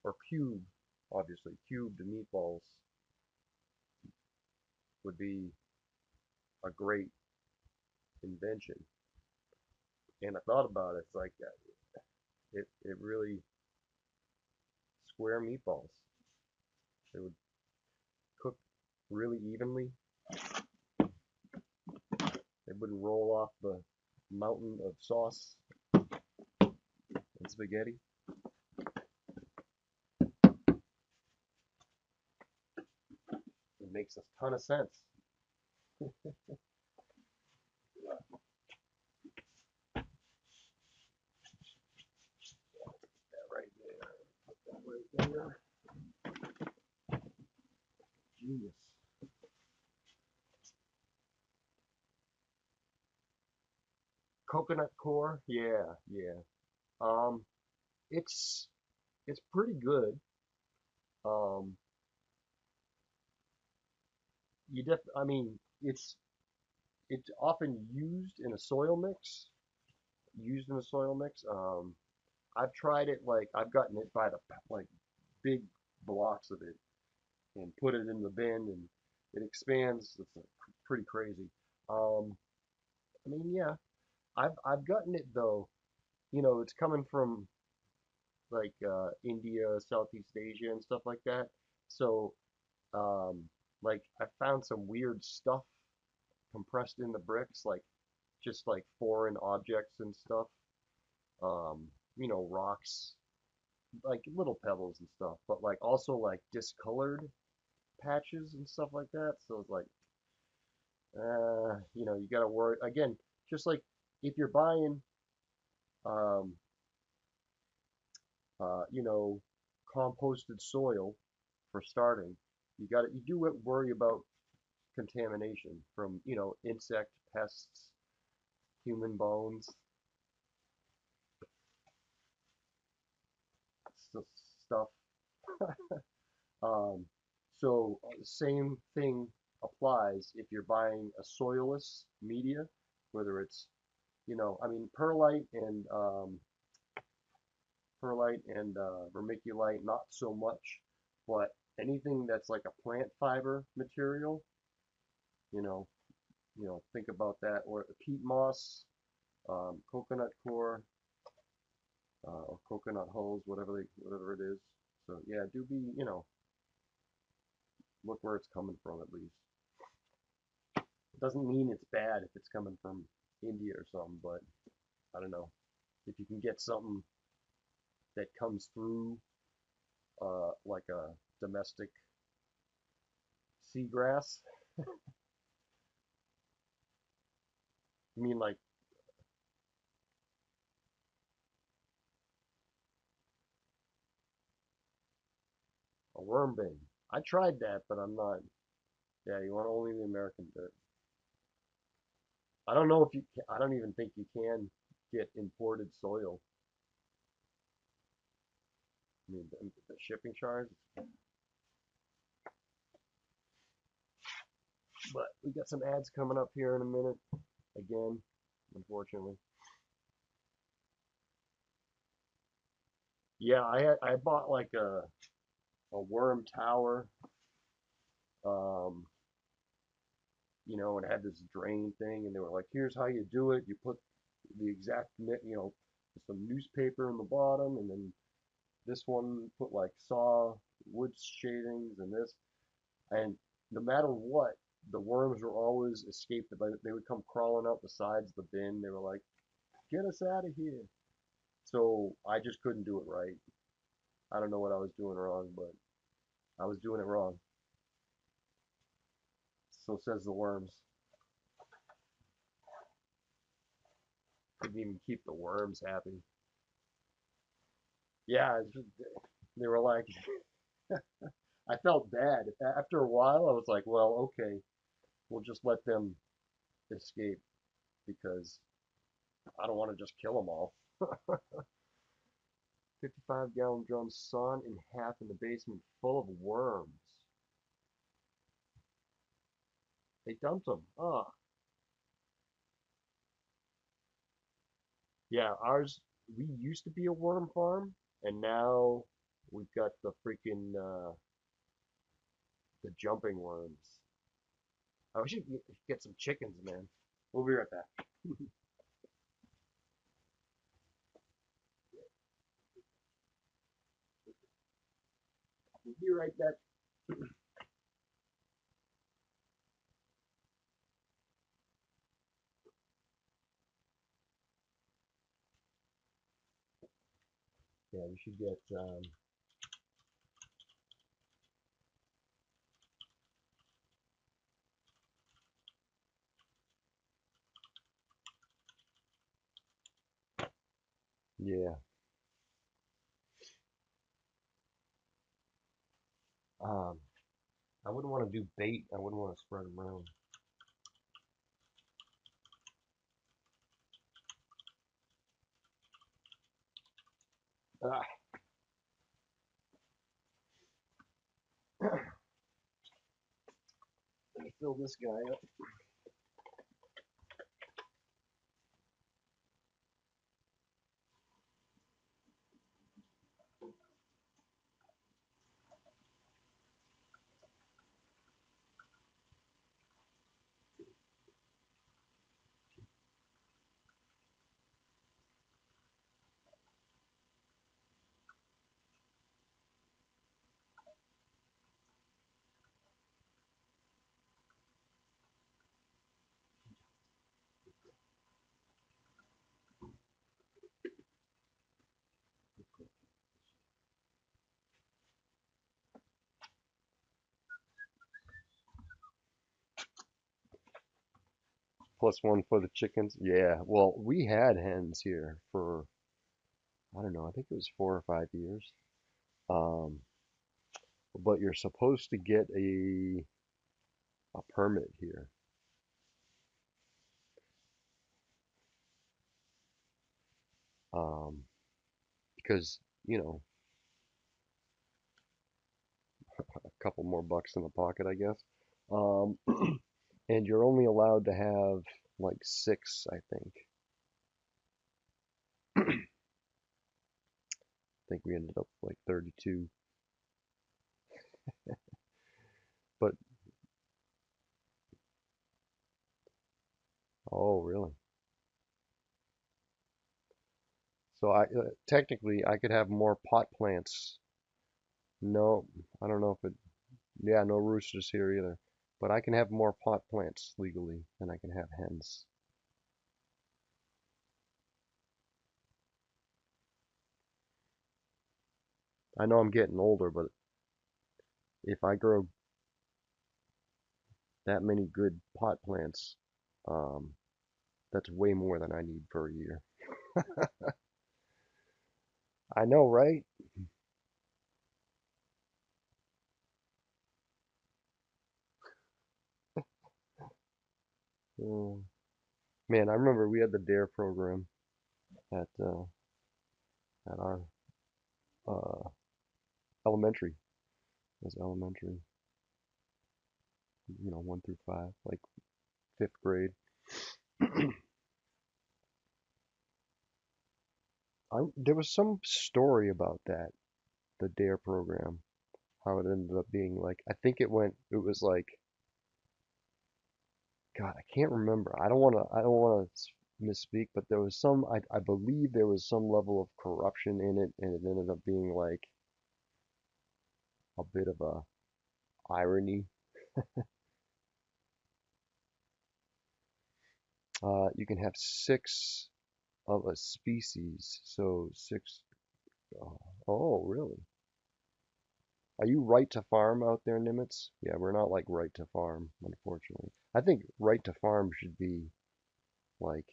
or cube, obviously, cubed meatballs would be a great invention. And I thought about it, it's like it really square meatballs. They would cook really evenly. They wouldn't roll off the mountain of sauce and spaghetti. It makes a ton of sense. That right there. Put that right there. Genius. Coconut core, yeah, yeah. Um, it's it's pretty good. Um, I mean, it's often used in a soil mix. Used in a soil mix. I've tried it like I've gotten it by the like big blocks of it and put it in the bin and it expands. It's like pretty crazy. Um, I mean, yeah, I've gotten it though. You know, it's coming from like India, Southeast Asia, and stuff like that. So, um, like I found some weird stuff compressed in the bricks, like just like foreign objects and stuff. You know, rocks, like little pebbles and stuff, but like also like discolored patches and stuff like that. So it's like, you know, you gotta worry again. Just like if you're buying, um, you know, composted soil for starting, you do worry about contamination from, you know, insect pests, human bones, stuff. Um, so same thing applies if you're buying a soilless media, whether it's, you know, I mean, perlite and vermiculite, not so much, but anything that's like a plant fiber material, you know, think about that, or peat moss, coconut core, or coconut hulls, whatever it is. So yeah, do be, you know, look where it's coming from at least. It doesn't mean it's bad if it's coming from India or something, but I don't know. If you can get something that comes through like a domestic seagrass, I mean like a worm bin. I tried that, but I'm not. Yeah, you want only the American dirt. I don't know if you can, I don't even think you can get imported soil. I mean, the shipping charge. But we got some ads coming up here in a minute. Again, unfortunately. Yeah, I bought like a worm tower. Um, you know, and it had this drain thing, and they were like, "Here's how you do it. You put the exact, you know, some newspaper in the bottom, and then this one put like saw wood shavings and this, and no matter what, the worms were always escaped. They would come crawling out the sides of the bin. They were like, "Get us out of here!" So I just couldn't do it right. I don't know what I was doing wrong, but I was doing it wrong. So says the worms. Couldn't even keep the worms happy. Yeah, they were like, I felt bad. After a while, I was like, well, okay, we'll just let them escape because I don't want to just kill them all. 55-gallon drum sawn in half in the basement full of worms. They dumped them. Oh, yeah, we used to be a worm farm, and now We've got the freaking the jumping worms. I wish you could get some chickens, man. We'll be right back. We'll be right back. Yeah, we should get yeah. Um, I wouldn't want to do bait. I wouldn't want to spread them around. Ah, let me fill this guy up. Plus one for the chickens. Yeah. Well, we had hens here for I don't know. I think it was 4 or 5 years. Um, but you're supposed to get a permit here. Um, because a couple more bucks in the pocket, I guess. Um, and you're only allowed to have like six, I think. I think we ended up like 32. But oh, really? So technically I could have more pot plants. No, I don't know if it. Yeah, no roosters here either. But I can have more pot plants legally than I can have hens. I know I'm getting older, but if I grow that many good pot plants, um, that's way more than I need per year. I know, right? Uh, Man, I remember we had the DARE program at at our uh, elementary. It was elementary, 1 through 5, like fifth grade. There was some story about that, the DARE program, how it ended up being like. I think it was like, God, I can't remember. I don't want to misspeak, but there was I believe there was some level of corruption in it, and it ended up being like a bit of a irony. You can have six of a species, so six. Oh, oh, really? Are you right to farm out there, Nimitz? Yeah, we're not like right to farm, unfortunately. I think right to farm should be like,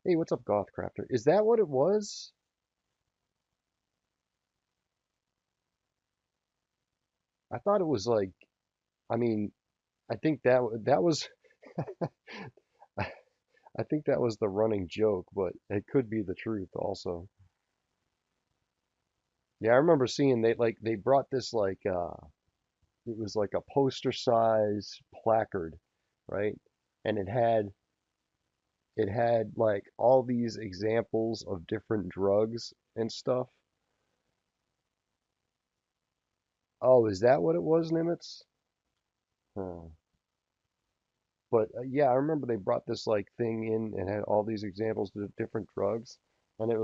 hey, what's up, Gothcrafter? Is that what it was? I thought it was like, I mean, I think that was, I think that was the running joke, but it could be the truth also. Yeah, I remember seeing they brought this like it was like a poster size placard, right? And it had it had like all these examples of different drugs and stuff. Oh, is that what it was, Nimitz? Huh. But yeah, I remember they brought this like thing in and had all these examples of different drugs, and it was